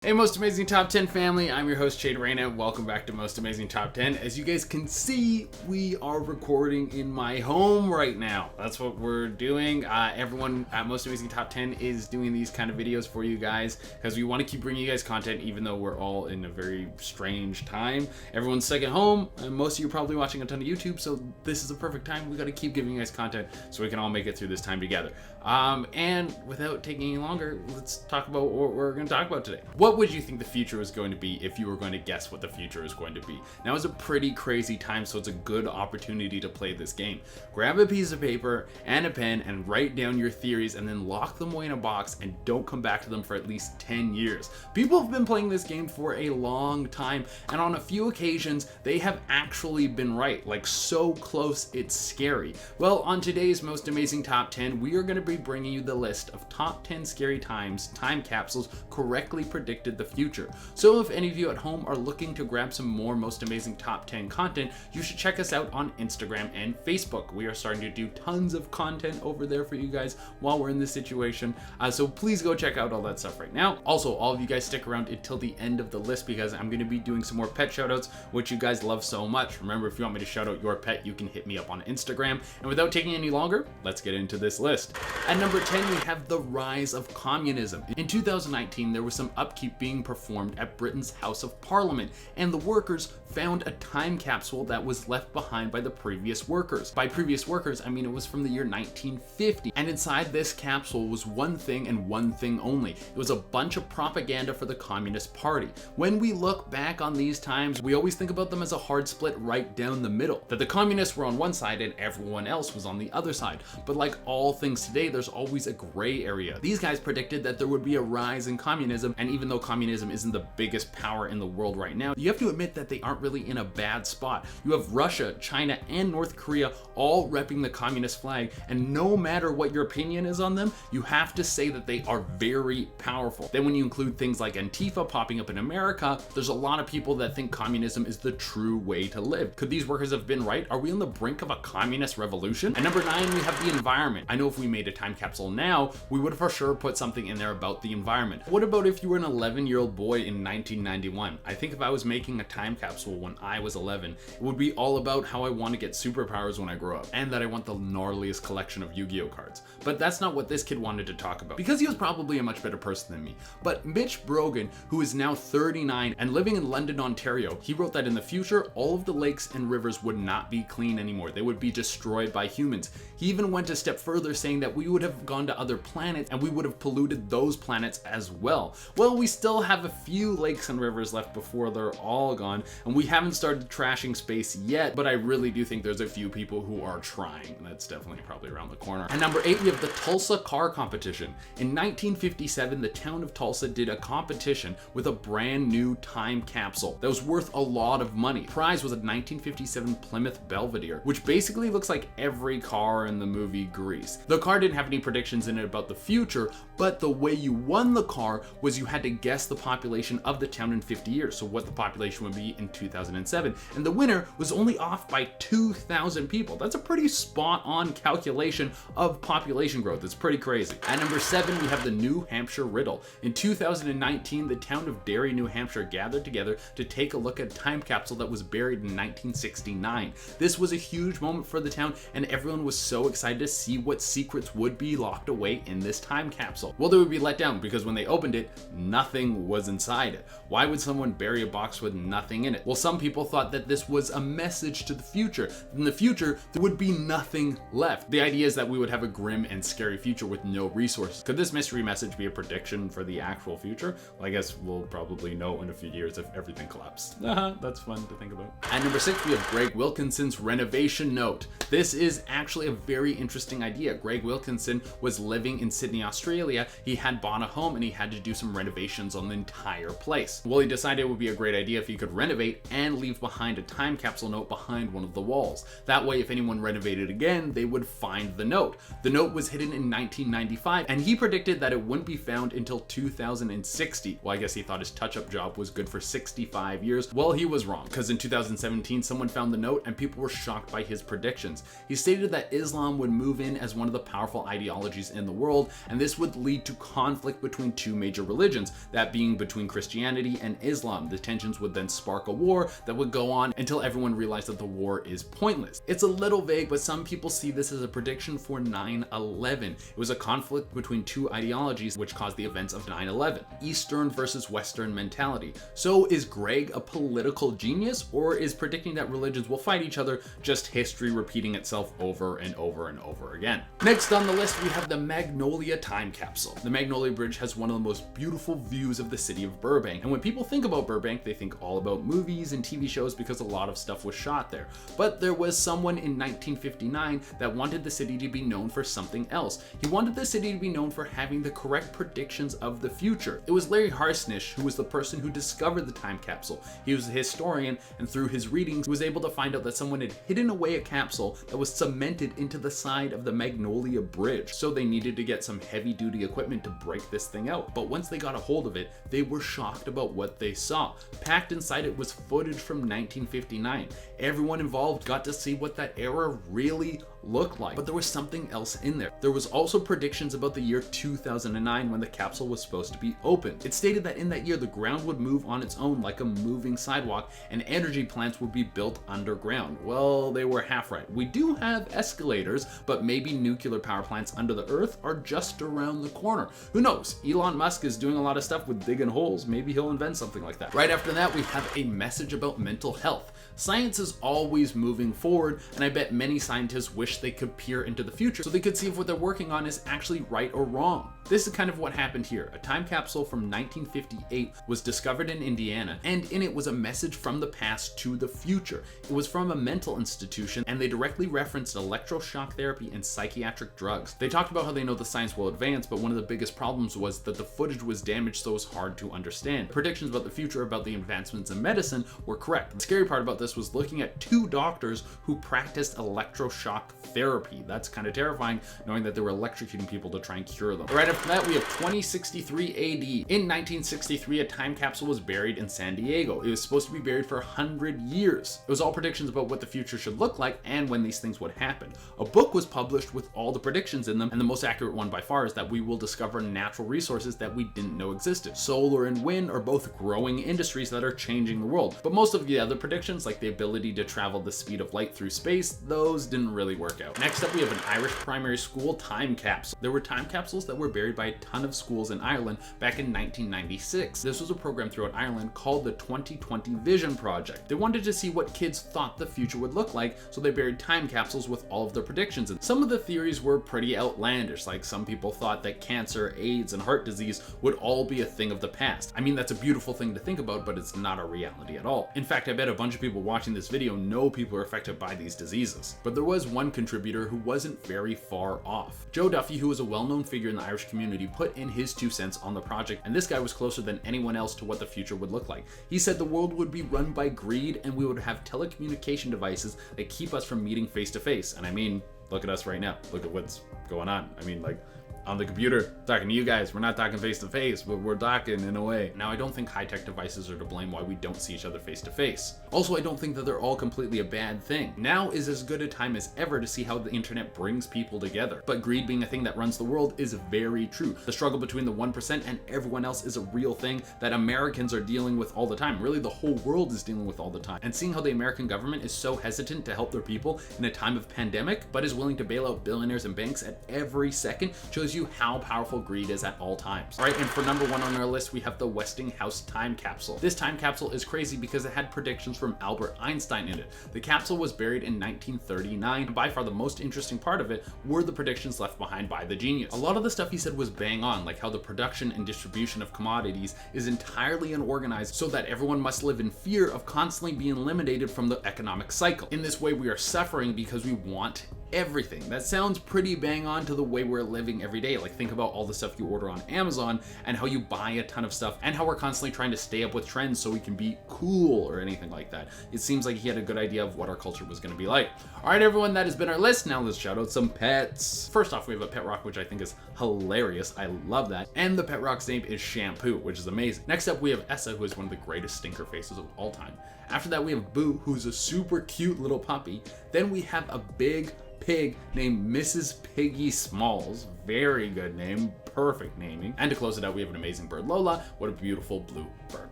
Hey, Most Amazing Top 10 family, I'm your host, Jade Reyna. Welcome back to Most Amazing Top 10. As you guys can see, we are recording in my home right now. That's what we're doing. Everyone at Most Amazing Top 10 is doing these kind of videos for you guys because we want to keep bringing you guys content even though we're all in a very strange time. Everyone's stuck at home, and most of you are probably watching a ton of YouTube, so this is a perfect time. We got to keep giving you guys content so we can all make it through this time together. And without taking any longer, let's talk about what we're going to talk about today. What would you think the future was going to be if you were going to guess what the future is going to be? Now is a pretty crazy time, so it's a good opportunity to play this game. Grab a piece of paper and a pen and write down your theories and then lock them away in a box and don't come back to them for at least 10 years. People have been playing this game for a long time, and on a few occasions they have actually been right, like so close it's scary. Well, on today's Most Amazing Top 10, we are going to be bringing you the list of top 10 scary time capsules correctly predicted the future. So if any of you at home are looking to grab some more Most Amazing Top 10 content, you should check us out on Instagram and Facebook. We are starting to do tons of content over there for you guys while we're in this situation. So please go check out all that stuff right now. Also, all of you guys stick around until the end of the list because I'm going to be doing some more pet shoutouts, which you guys love so much. Remember, if you want me to shout out your pet, you can hit me up on Instagram. And without taking any longer, let's get into this list. At number 10, we have the rise of communism. In 2019, there was some upkeep being performed at Britain's House of Parliament, and the workers found a time capsule that was left behind by the previous workers. By previous workers, I mean it was from the year 1950, and inside this capsule was one thing and one thing only. It was a bunch of propaganda for the Communist Party. When we look back on these times, we always think about them as a hard split right down the middle, that the communists were on one side and everyone else was on the other side. But like all things today, there's always a gray area. These guys predicted that there would be a rise in communism, and even though communism isn't the biggest power in the world right now, you have to admit that they aren't really in a bad spot. You have Russia, China, and North Korea all repping the communist flag, and no matter what your opinion is on them, you have to say that they are very powerful. Then when you include things like Antifa popping up in America, there's a lot of people that think communism is the true way to live. Could these workers have been right? Are we on the brink of a communist revolution? At number 9, we have the environment. I know if we made a time capsule now, we would for sure put something in there about the environment. What about if you were an 11-year-old boy in 1991? I think if I was making a time capsule when I was 11, it would be all about how I want to get superpowers when I grow up, and that I want the gnarliest collection of Yu-Gi-Oh cards. But that's not what this kid wanted to talk about, because he was probably a much better person than me. But Mitch Brogan, who is now 39 and living in London, Ontario, he wrote that in the future, all of the lakes and rivers would not be clean anymore. They would be destroyed by humans. He even went a step further, saying that we would have gone to other planets and we would have polluted those planets as well. Well, we still have a few lakes and rivers left before they're all gone, and we haven't started trashing space yet, but I really do think there's a few people who are trying. That's definitely probably around the corner. At number 8, we have the Tulsa car competition. In 1957, the town of Tulsa did a competition with a brand new time capsule that was worth a lot of money. The prize was a 1957 Plymouth Belvedere, which basically looks like every car in the movie Grease. The car didn't have any predictions in it about the future, but the way you won the car was you had to guess the population of the town in 50 years, so what the population would be in 2007, and the winner was only off by 2,000 people. That's a pretty spot-on calculation of population growth. It's pretty crazy. At number 7, we have the New Hampshire riddle. In 2019, the town of Derry, New Hampshire gathered together to take a look at a time capsule that was buried in 1969. This was a huge moment for the town, and everyone was so excited to see what secrets would be locked away in this time capsule. Well, they would be let down because when they opened it, nothing was inside it. Why would someone bury a box with nothing in it? Well, some people thought that this was a message to the future. In the future, there would be nothing left. The idea is that we would have a grim and scary future with no resources. Could this mystery message be a prediction for the actual future? Well, I guess we'll probably know in a few years if everything collapsed. That's fun to think about. At number 6, we have Greg Wilkinson's renovation note. This is actually a very interesting idea. Greg Wilkinson was living in Sydney, Australia. He had bought a home and he had to do some renovations on the entire place. Well, he decided it would be a great idea if he could renovate and leave behind a time capsule note behind one of the walls. That way, if anyone renovated again, they would find the note. The note was hidden in 1995, and he predicted that it wouldn't be found until 2060. Well, I guess he thought his touch-up job was good for 65 years. Well, he was wrong, because in 2017, someone found the note and people were shocked by his predictions. He stated that Islam would move in as one of the powerful powerful ideologies in the world, and this would lead to conflict between two major religions, that being between Christianity and Islam. The tensions would then spark a war that would go on until everyone realized that the war is pointless. It's a little vague, but some people see this as a prediction for 9/11. It was a conflict between two ideologies which caused the events of 9/11. Eastern versus Western mentality. So is Greg a political genius, or is predicting that religions will fight each other just history repeating itself over and over and over again? Next on the list, we have the Magnolia time capsule. The Magnolia Bridge has one of the most beautiful views of the city of Burbank. And when people think about Burbank, they think all about movies and TV shows because a lot of stuff was shot there. But there was someone in 1959 that wanted the city to be known for something else. He wanted the city to be known for having the correct predictions of the future. It was Larry Harsnish who was the person who discovered the time capsule. He was a historian, and through his readings was able to find out that someone had hidden away a capsule that was cemented into the side of the Magnolia Bridge. So they needed to get some heavy duty equipment to break this thing out. But once they got a hold of it, they were shocked about what they saw. Packed inside it was footage from 1959. Everyone involved got to see what that era really looked like. But there was something else in there. There was also predictions about the year 2009 when the capsule was supposed to be opened. It stated that in that year the ground would move on its own like a moving sidewalk and energy plants would be built underground. Well, they were half right. We do have escalators, but maybe nuclear power plants under the earth are just around the corner. Who knows? Elon Musk is doing a lot of stuff with digging holes. Maybe he'll invent something like that. Right after that, we have a message about mental health. Science is always moving forward, and I bet many scientists wish they could peer into the future so they could see if what they're working on is actually right or wrong. This is kind of what happened here. A time capsule from 1958 was discovered in Indiana, and in it was a message from the past to the future. It was from a mental institution, and they directly referenced electroshock therapy and psychiatric drugs. They talked about how they know the science will advance, but one of the biggest problems was that the footage was damaged, so it was hard to understand. Predictions about the future about the advancements in medicine were correct. The scary part about this was looking at two doctors who practiced electroshock therapy. That's kind of terrifying, knowing that they were electrocuting people to try and cure them. Right after that, we have 2063 AD. In 1963, a time capsule was buried in San Diego. It was supposed to be buried for 100 years. It was all predictions about what the future should look like and when these things would happen. A book was published with all the predictions in them, and the most accurate one by far is that we will discover natural resources that we didn't know existed. Solar and wind are both growing industries that are changing the world. But most of the other predictions, like the ability to travel the speed of light through space, those didn't really work out. Next up, we have an Irish primary school time capsule. There were time capsules that were buried by a ton of schools in Ireland back in 1996. This was a program throughout Ireland called the 2020 Vision Project. They wanted to see what kids thought the future would look like, so they buried time capsules with all of their predictions. And some of the theories were pretty outlandish, like some people thought that cancer, AIDS, and heart disease would all be a thing of the past. I mean, that's a beautiful thing to think about, but it's not a reality at all. In fact, I bet a bunch of people watching this video know people are affected by these diseases. But there was one contributor who wasn't very far off. Joe Duffy, who was a well-known figure in the Irish community, put in his 2 cents on the project, and this guy was closer than anyone else to what the future would look like. He said the world would be run by greed, and we would have telecommunication devices that keep us from meeting face to face. And I mean, look at us right now. Look at what's going on. I mean, like, on the computer, talking to you guys. We're not talking face to face, but we're talking in a way. Now, I don't think high-tech devices are to blame why we don't see each other face to face. Also, I don't think that they're all completely a bad thing. Now is as good a time as ever to see how the internet brings people together. But greed being a thing that runs the world is very true. The struggle between the 1% and everyone else is a real thing that Americans are dealing with all the time. Really, the whole world is dealing with all the time. And seeing how the American government is so hesitant to help their people in a time of pandemic, but is willing to bail out billionaires and banks at every second, shows you how powerful greed is at all times. All right, and for number 1 on our list, we have the Westinghouse time capsule. This time capsule is crazy because it had predictions from Albert Einstein in it. The capsule was buried in 1939, and by far the most interesting part of it were the predictions left behind by the genius. A lot of the stuff he said was bang on, like how the production and distribution of commodities is entirely unorganized so that everyone must live in fear of constantly being eliminated from the economic cycle. In this way, we are suffering because we want everything. That sounds pretty bang on to the way we're living every day. Like, think about all the stuff you order on Amazon and how you buy a ton of stuff and how we're constantly trying to stay up with trends so we can be cool or anything like that. It seems like he had a good idea of what our culture was going to be like. All right, everyone, that has been our list. Now let's shout out some pets. First off, we have a pet rock, which I think is hilarious. I love that. And the pet rock's name is Shampoo, which is amazing. Next up, we have Essa, who is one of the greatest stinker faces of all time. After that, we have Boo, who's a super cute little puppy. Then we have a big pig named Mrs. Piggy Smalls. Very good name, perfect naming. And to close it out, we have an amazing bird, Lola. What a beautiful blue bird.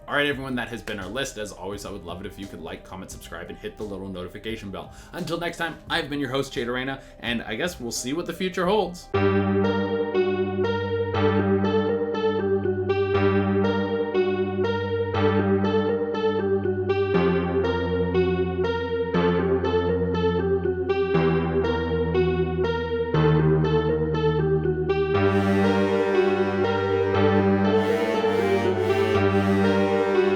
All right, everyone, that has been our list. As always, I would love it if you could like, comment, subscribe, and hit the little notification bell. Until next time, I've been your host, Jade Arena, and I guess we'll see what the future holds.